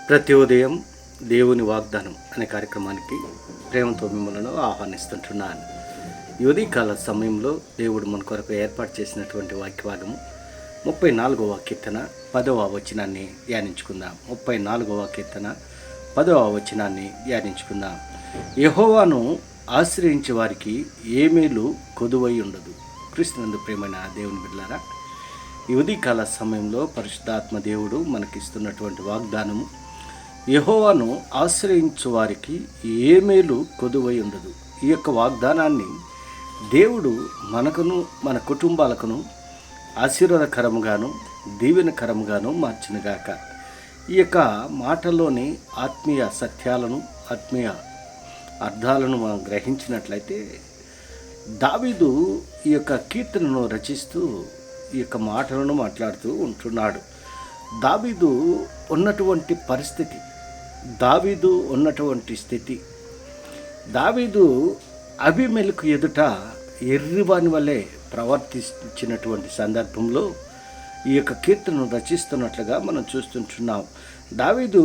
ప్రతి ఉదయం దేవుని వాగ్దానం అనే కార్యక్రమానికి ప్రేమతో మిమ్మల్ని ఆహ్వానిస్తుంటున్నాను. ఈ ఉదయకాల సమయంలో దేవుడు మన కొరకు ఏర్పాటు చేసినటువంటి వాక్యభాగము 34వ కీర్తన 10వ వచనాన్ని ధ్యానించుకుందాం. 34వ కీర్తన 10వ వచనాన్ని ధ్యానించుకుందాం. యెహోవాను ఆశ్రయించే వారికి ఏ మేలు కొదువై ఉండదు. క్రీస్తునందు ప్రేమైన దేవుని బిడ్డలారా, ఈ ఉదయకాల సమయంలో పరిశుద్ధాత్మ దేవుడు మనకిస్తున్నటువంటి వాగ్దానము, యెహోవాను ఆశ్రయించు వారికి ఏ మేలు కొదువై ఉండదు. ఈ యొక్క వాగ్దానాన్ని దేవుడు మనకును మన కుటుంబాలకును ఆశీర్వాదకరముగాను దీవెనకరముగాను మార్చినగాక. ఈ యొక్క మాటల్లోని ఆత్మీయ సత్యాలను ఆత్మీయ అర్థాలను మనం గ్రహించినట్లయితే, దావీదు ఈ యొక్క కీర్తనను రచిస్తూ ఈ యొక్క మాటలను మాట్లాడుతూ ఉంటున్నాడు. దావీదు ఉన్నటువంటి పరిస్థితి, దావీదు ఉన్నటువంటి స్థితి, దావీదు అబీమెలెకు ఎదుట ఎర్రివాని వలె ప్రవర్తించినటువంటి సందర్భంలో ఈ యొక్క కీర్తనను రచిస్తున్నట్లుగా మనం చూస్తుంటున్నాం. దావీదు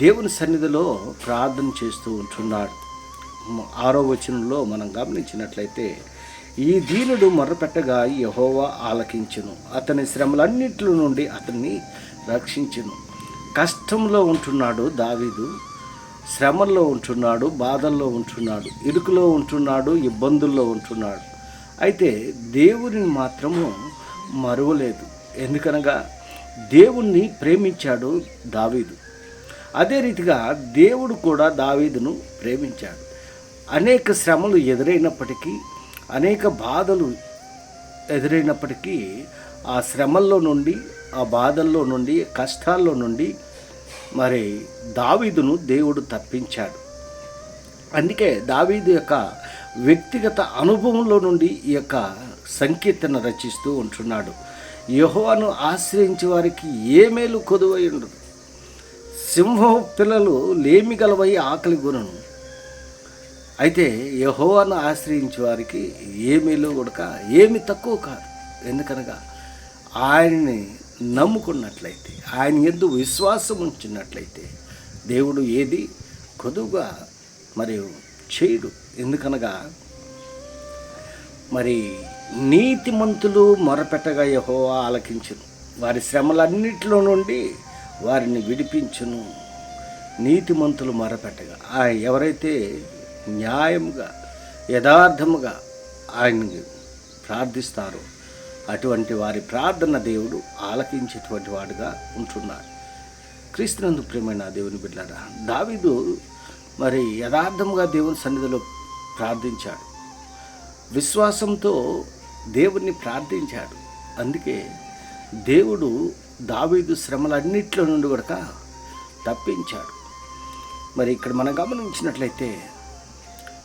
దేవుని సన్నిధిలో ప్రార్థన చేస్తూ ఉంటున్నాడు. 6వ వచనంలో మనం గమనించినట్లయితే, ఈ దీనుడు మొర్రపెట్టగా యెహోవా ఆలకించును, అతని శ్రమలన్నింటి నుండి అతన్ని రక్షించును. కష్టంలో ఉంటున్నాడు దావీదు, శ్రమల్లో ఉంటున్నాడు, బాధల్లో ఉంటున్నాడు, ఇరుకులో ఉంటున్నాడు, ఇబ్బందుల్లో ఉంటున్నాడు. అయితే దేవుడిని మాత్రము మరువలేదు. ఎందుకనగా దేవుణ్ణి ప్రేమించాడు దావీదు. అదే రీతిగా దేవుడు కూడా దావీదును ప్రేమించాడు. అనేక శ్రమలు ఎదురైనప్పటికీ, అనేక బాధలు ఎదురైనప్పటికీ, ఆ శ్రమల్లో నుండి, ఆ బాధల్లో నుండి, కష్టాల్లో నుండి మరి దావీదును దేవుడు తప్పించాడు. అందుకే దావీదు యొక్క వ్యక్తిగత అనుభవంలో నుండి ఈ యొక్క సంకీర్తన రచిస్తూ ఉంటున్నాడు. యెహోవాను ఆశ్రయించే వారికి ఏ మేలు కొదువై ఉండదు. సింహం పిల్లలు లేమి గలవై ఆకలి గుణను, అయితే యెహోవాను ఆశ్రయించే వారికి ఏ మేలు కూడా ఏమి తక్కువ కాదు. ఎందుకనగా ఆయన్ని నమ్ముకున్నట్లయితే, ఆయన యందు విశ్వాసం ఉంచినట్లయితే దేవుడు ఏది కొదువుగా మరియు చేయడు. ఎందుకనగా మరి నీతిమంతులు మొరపెట్టగా యెహోవా ఆలకించును, వారి శ్రమలన్నిటిలో నుండి వారిని విడిపించును. నీతిమంతులు మొరపెట్టగా, ఎవరైతే న్యాయముగా యథార్థముగా ఆయన్ని ప్రార్థిస్తారో అటువంటి వారి ప్రార్థన దేవుడు ఆలకించేటువంటి వాడుగా ఉంటున్నాడు. క్రీస్తునందు ప్రియమైన దేవుని బిడ్డలారా, దావీదు మరి యథార్థముగా దేవుని సన్నిధిలో ప్రార్థించాడు, విశ్వాసంతో దేవుణ్ణి ప్రార్థించాడు. అందుకే దేవుడు దావీదు శ్రమలన్నింటిలో నుండి కూడా తప్పించాడు. మరి ఇక్కడ మనం గమనించినట్లయితే,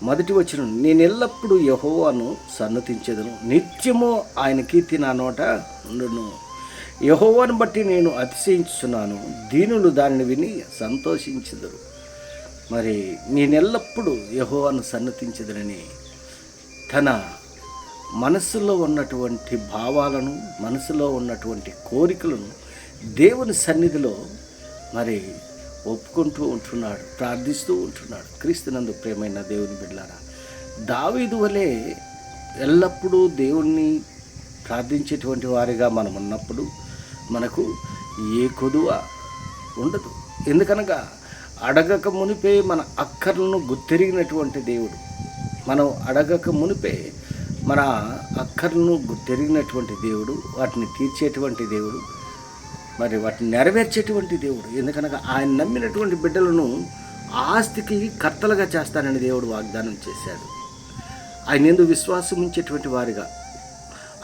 మొదటి వచనం, నేను ఎల్లప్పుడూ యెహోవాను సన్నతించెదను, నిత్యము ఆయన కీర్తి నా నోట ఉండును. యెహోవాను బట్టి నేను అతిశయించుచున్నాను, దీనులు దానిని విని సంతోషించెదరు. మరి నేనెల్లప్పుడూ యెహోవాను సన్నతించెదనని తన మనసులో ఉన్నటువంటి భావాలను, మనసులో ఉన్నటువంటి కోరికలను దేవుని సన్నిధిలో మరి ఒప్పుకుంటూ ఉంటున్నాడు, ప్రార్థిస్తూ ఉంటున్నాడు. క్రీస్తునందు ప్రియమైన దేవుని బిడ్డలారా, దావీదు వలె ఎల్లప్పుడూ దేవుణ్ణి ప్రార్థించేటువంటి వారిగా మనం ఉన్నప్పుడు మనకు ఏ కొదువ ఉండదు. ఎందుకనగా అడగక మునిపే మన అక్కర్లను గుర్తెరిగినటువంటి దేవుడు, మనం అడగక మునిపే మన అక్కర్లను గుర్తెరిగినటువంటి దేవుడు, వాటిని తీర్చేటువంటి దేవుడు, మరి వాటిని నెరవేర్చేటువంటి దేవుడు. ఎందుకనగా ఆయన నమ్మినటువంటి బిడ్డలను ఆస్తికి కర్తలుగా చేస్తానని దేవుడు వాగ్దానం చేశాడు. ఆయన యందు విశ్వాసం ఉంచేటువంటి వారిగా,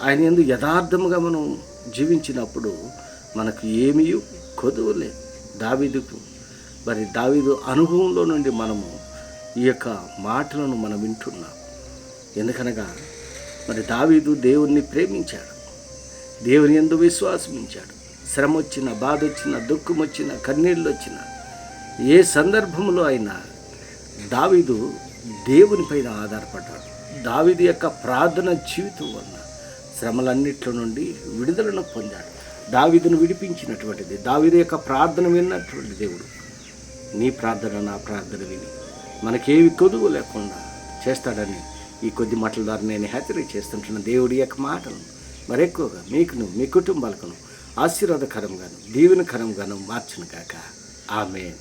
ఆయన యందు యథార్థముగా మనం జీవించినప్పుడు మనకు ఏమీ కొదువలే. దావీదుకు మరి దావీదు అనుభవంలో నుండి మనము ఈ యొక్క మాటలను మనం వింటున్నాం. ఎందుకనగా మరి దావీదు దేవుణ్ణి ప్రేమించాడు, దేవుని యందు విశ్వాసం ఉంచాడు. శ్రమ వచ్చిన, బాధ వచ్చిన, దుఃఖం వచ్చిన, కన్నీళ్ళు వచ్చిన, ఏ సందర్భంలో అయినా దావీదు దేవునిపైన ఆధారపడ్డాడు. దావీదు యొక్క ప్రార్థన జీవితం వలన శ్రమలన్నింటిలో నుండి విడుదలను పొందాడు. దావీదును విడిపించినటువంటిది, దావీదు యొక్క ప్రార్థన విన్నటువంటి దేవుడు నీ ప్రార్థన నా ప్రార్థన విని మనకేవి కొదువు లేకుండా చేస్తాడని ఈ కొద్ది మాటల ద్వారా నేను హెచ్చరిక చేస్తుంటున్న దేవుడి యొక్క మాటలను మరెక్కువగా మీకును మీ కుటుంబాలకును ఆశీర్వాదకరంగాను దీవెనకరంగాను మార్చును కాక. ఆమేన్.